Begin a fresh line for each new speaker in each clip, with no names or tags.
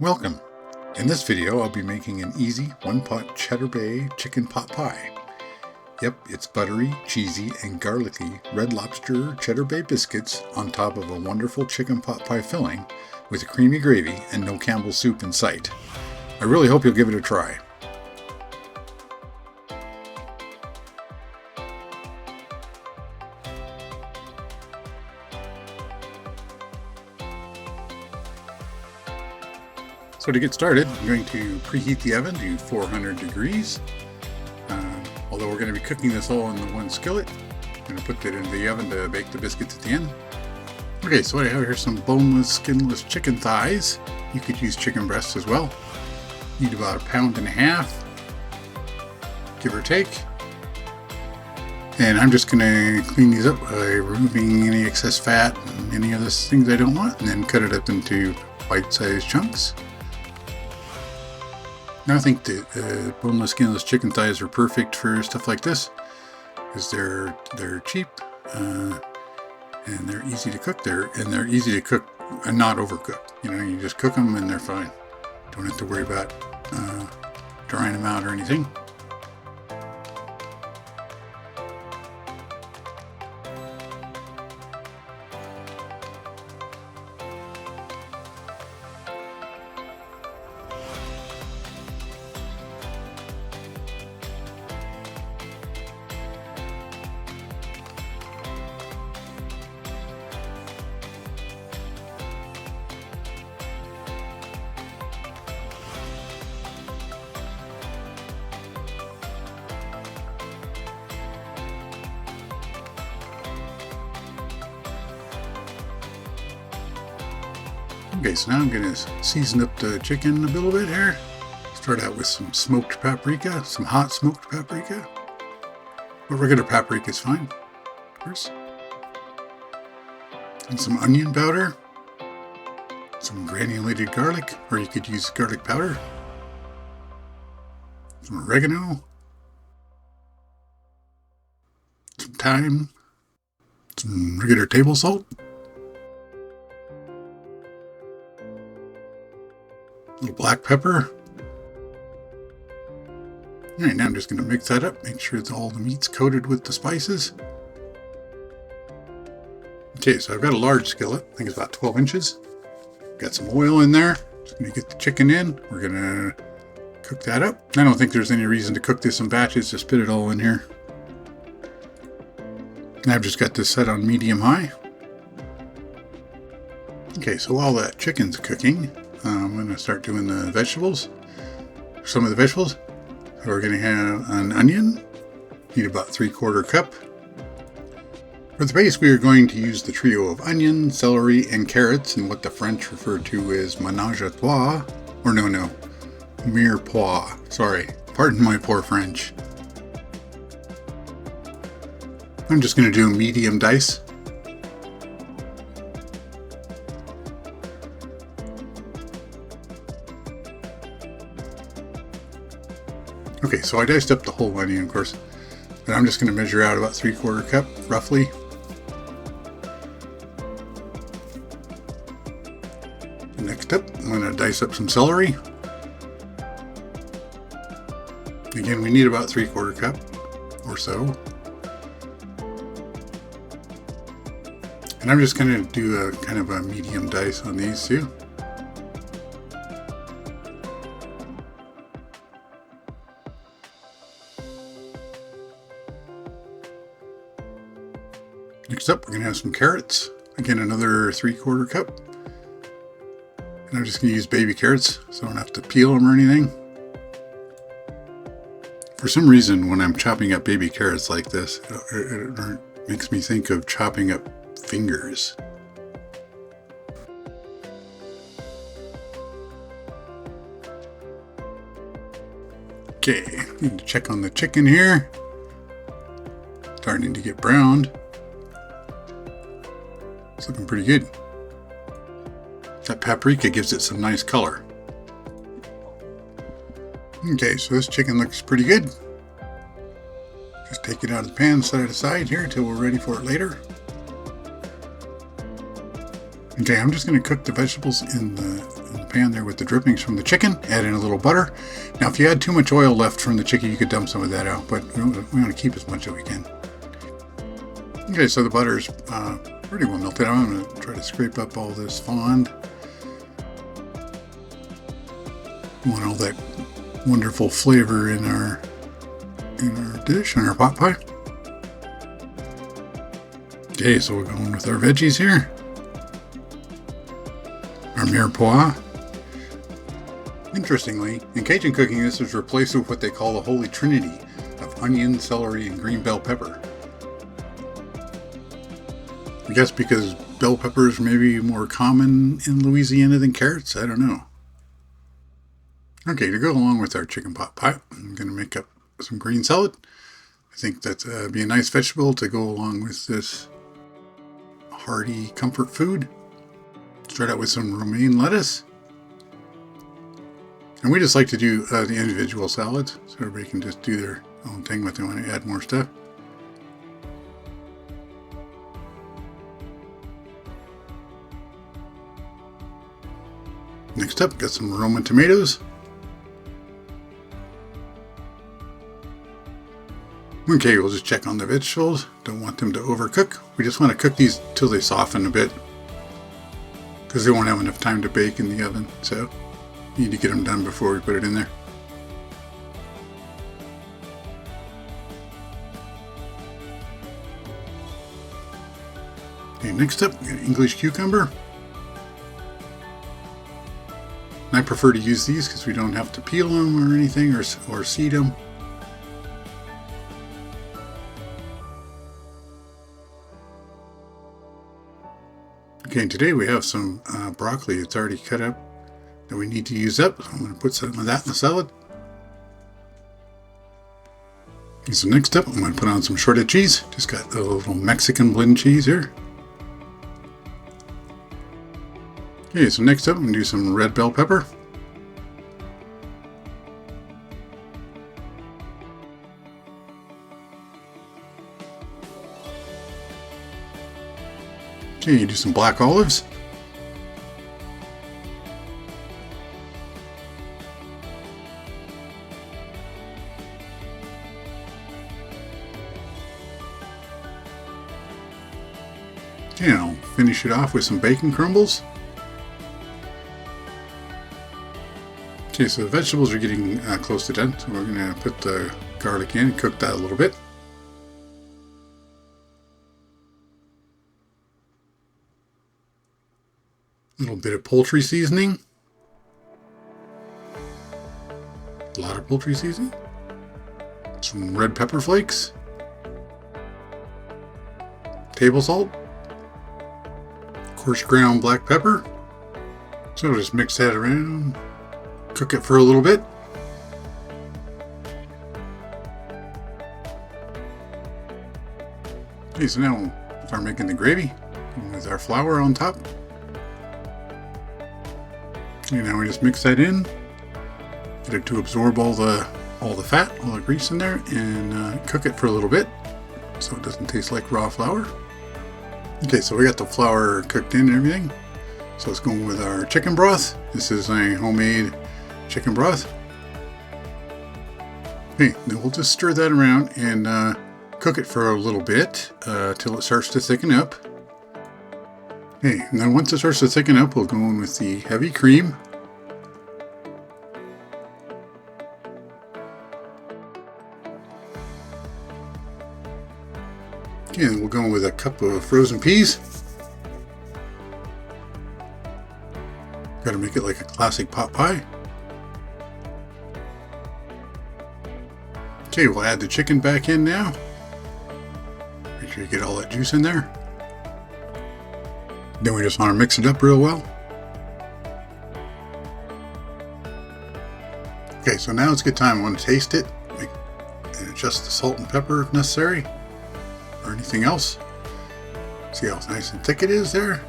Welcome! In this video I'll be making an easy one-pot Cheddar Bay chicken pot pie. Yep, it's buttery, cheesy, and garlicky red lobster Cheddar Bay biscuits on top of a wonderful chicken pot pie filling with a creamy gravy and no Campbell's soup in sight. I really hope you'll give it a try. So to get started, I'm going to preheat the oven to 400 degrees. Although we're going to be cooking this all in the one skillet, I'm going to put that into the oven to bake the biscuits at the end. Okay, so I have here some boneless, skinless chicken thighs. You could use chicken breasts as well. Need about 1.5 pounds, give or take. And I'm just going to clean these up by removing any excess fat and any other things I don't want, and then cut it up into bite-sized chunks. Now I think the boneless, skinless chicken thighs are perfect for stuff like this, because they're cheap and they're easy to cook. They're easy to cook and not overcook. You know, you just cook them and they're fine. Don't have to worry about drying them out or anything. Okay, so now I'm going to season up the chicken a little bit here. Start out with some smoked paprika, some hot smoked paprika. But regular paprika is fine, of course. And some onion powder. Some granulated garlic, or you could use garlic powder. Some oregano. Some thyme. Some regular table salt. A little black pepper. Alright, now I'm just going to mix that up, make sure all the meat's coated with the spices. Okay, so I've got a large skillet, I think it's about 12 inches. Got some oil in there. Just going to get the chicken in. We're going to cook that up. I don't think there's any reason to cook this in batches, just put it all in here. And I've just got this set on medium-high. Okay, so while that chicken's cooking, I'm going to start doing the vegetables. Some of the vegetables. So we're going to have an onion. Need about 3/4 cup. For the base, we are going to use the trio of onion, celery, and carrots, and what the French refer to as ménage à trois. Or no, mirepoix. Sorry, pardon my poor French. I'm just going to do a medium dice. Okay, so I diced up the whole onion, of course, but I'm just going to measure out about 3/4 cup, roughly. Next up, I'm going to dice up some celery. Again, we need about 3/4 cup or so. And I'm just going to do a kind of a medium dice on these two. Next up, we're going to have some carrots. Again, another 3/4 cup. And I'm just going to use baby carrots, so I don't have to peel them or anything. For some reason, when I'm chopping up baby carrots like this, it makes me think of chopping up fingers. Okay, need to check on the chicken here. Starting to get browned. It's looking pretty good. That paprika gives it some nice color. Okay, so this chicken looks pretty good. Just take it out of the pan, set it aside here until we're ready for it later. Okay, I'm just going to cook the vegetables in the pan there with the drippings from the chicken. Add in a little butter. Now, if you had too much oil left from the chicken, you could dump some of that out, but we want to keep as much as we can. Okay, so the butter's pretty well melted. I'm going to try to scrape up all this fond. We want all that wonderful flavor in our dish, in our pot pie. Okay, so we're going with our veggies here. Our mirepoix. Interestingly, in Cajun cooking, this is replaced with what they call the holy trinity of onion, celery, and green bell pepper. I guess because bell peppers may be more common in Louisiana than carrots, I don't know. Okay, to go along with our chicken pot pie, I'm going to make up some green salad. I think that'd be a nice vegetable to go along with this hearty comfort food. Start out with some romaine lettuce. And we just like to do the individual salads, so everybody can just do their own thing if they want to add more stuff. Next up, got some Roma tomatoes. Okay, we'll just check on the vegetables. Don't want them to overcook. We just want to cook these till they soften a bit, because they won't have enough time to bake in the oven, so you need to get them done before we put it in there. Okay, next up, we got English cucumber. I prefer to use these because we don't have to peel them or anything, or seed them. Okay, today we have some broccoli. It's already cut up that we need to use up. So I'm going to put some of that in the salad. Okay, so next up, I'm going to put on some shredded cheese. Just got a little Mexican blend cheese here. Okay, so next up, I'm going to do some red bell pepper. Okay, you do some black olives. Okay, I'll finish it off with some bacon crumbles. Okay, so the vegetables are getting close to done, so we're going to put the garlic in and cook that a little bit. A little bit of poultry seasoning. A lot of poultry seasoning. Some red pepper flakes. Table salt. Coarse ground black pepper. So just mix that around. Cook it for a little bit. Okay, so now we'll start making the gravy with our flour on top. Okay, now we just mix that in. Get it to absorb all the fat, all the grease in there, and cook it for a little bit so it doesn't taste like raw flour. Okay, so we got the flour cooked in and everything. So let's go with our chicken broth. This is a homemade chicken broth. Okay, then we'll just stir that around and cook it for a little bit till it starts to thicken up. Okay, and then once it starts to thicken up, we'll go in with the heavy cream. Okay, then we'll go in with a cup of frozen peas. Gotta make it like a classic pot pie. Okay, we'll add the chicken back in now. Make sure you get all that juice in there. Then we just want to mix it up real well. Okay, so now it's a good time. I want to taste it and adjust the salt and pepper if necessary, or anything else. See how nice and thick it is there.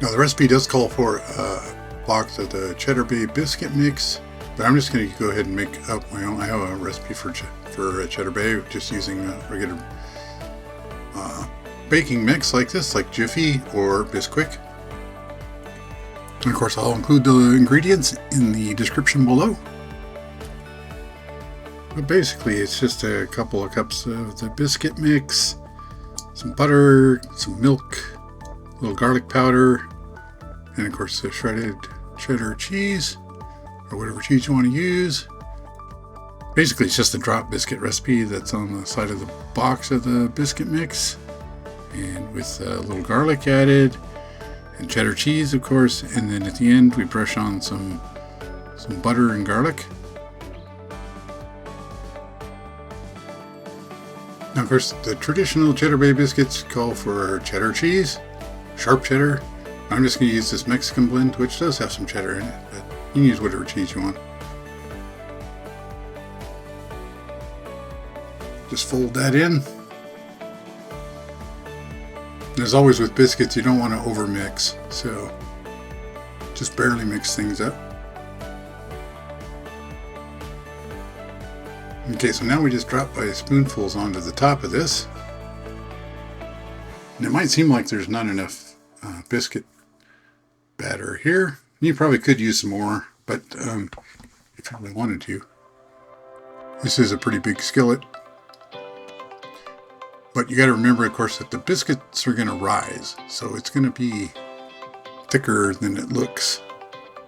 Now the recipe does call for a box of the Cheddar Bay Biscuit mix, but I'm just going to go ahead and make up my own. I have a recipe for Cheddar Bay, just using regular baking mix like this, like Jiffy or Bisquick. And of course, I'll include the ingredients in the description below. But basically, it's just a couple of cups of the biscuit mix, some butter, some milk, a little garlic powder, and of course the shredded cheddar cheese, or whatever cheese you want to use. Basically, it's just a drop biscuit recipe that's on the side of the box of the biscuit mix, and with a little garlic added, and cheddar cheese, of course, and then at the end we brush on some butter and garlic. Now, of course, the traditional Cheddar Bay biscuits call for cheddar cheese, sharp cheddar. I'm just going to use this Mexican blend, which does have some cheddar in it, but you can use whatever cheese you want. Just fold that in. And as always with biscuits, you don't want to overmix, so just barely mix things up. Okay, so now we just drop by spoonfuls onto the top of this. And it might seem like there's not enough biscuit batter here. You probably could use some more, but if you really wanted to. This is a pretty big skillet. But you got to remember, of course, that the biscuits are going to rise. So it's going to be thicker than it looks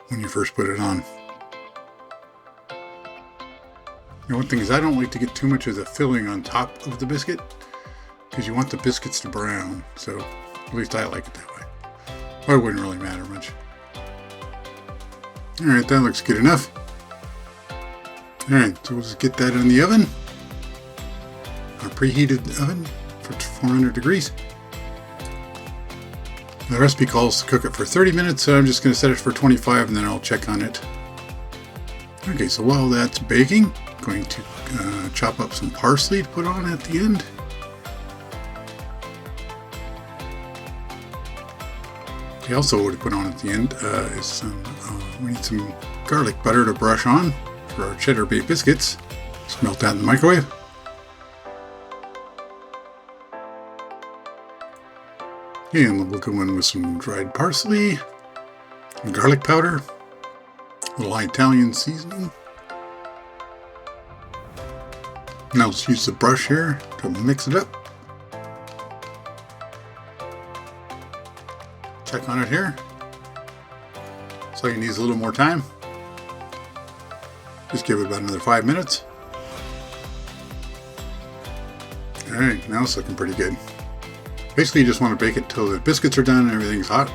when you first put it on. Now, one thing is I don't like to get too much of the filling on top of the biscuit because you want the biscuits to brown. So at least I like it that way. But it wouldn't really matter much. Alright, that looks good enough. Alright, so we'll just get that in the oven. Our preheated oven for 400 degrees. The recipe calls to cook it for 30 minutes, so I'm just going to set it for 25 and then I'll check on it. Okay, so while that's baking, I'm going to chop up some parsley to put on at the end. Okay, also what to put on at the end is some, we need some garlic butter to brush on for our Cheddar Bay biscuits. Just melt that in the microwave. Okay, and we'll go in with some dried parsley, and garlic powder, a little Italian seasoning. Now let's use the brush here to mix it up. Check on it here. So you need a little more time. Just give it about another 5 minutes. Alright, now it's looking pretty good. Basically, you just want to bake it till the biscuits are done and everything's hot.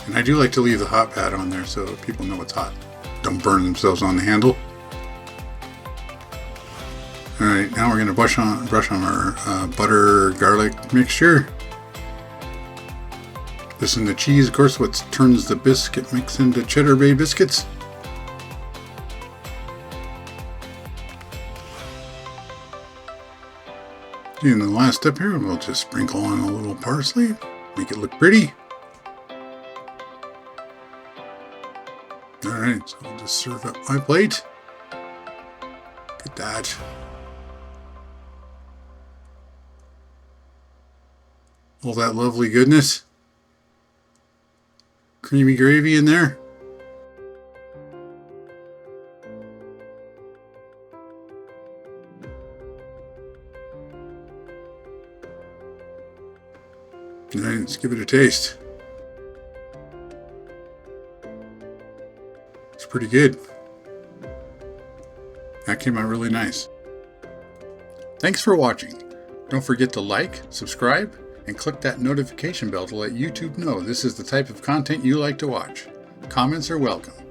And I do like to leave the hot pad on there so people know it's hot. Don't burn themselves on the handle. Alright, now we're going to brush on our butter garlic mixture. This and the cheese, of course, what turns the biscuit mix into Cheddar Bay biscuits. And the last step here, we'll just sprinkle on a little parsley, make it look pretty. Alright, so I'll just serve up my plate. Look at that. All that lovely goodness. Creamy gravy in there. Alright, let's give it a taste. It's pretty good. That came out really nice. Thanks for watching. Don't forget to like, subscribe, and click that notification bell to let YouTube know this is the type of content you like to watch. Comments are welcome.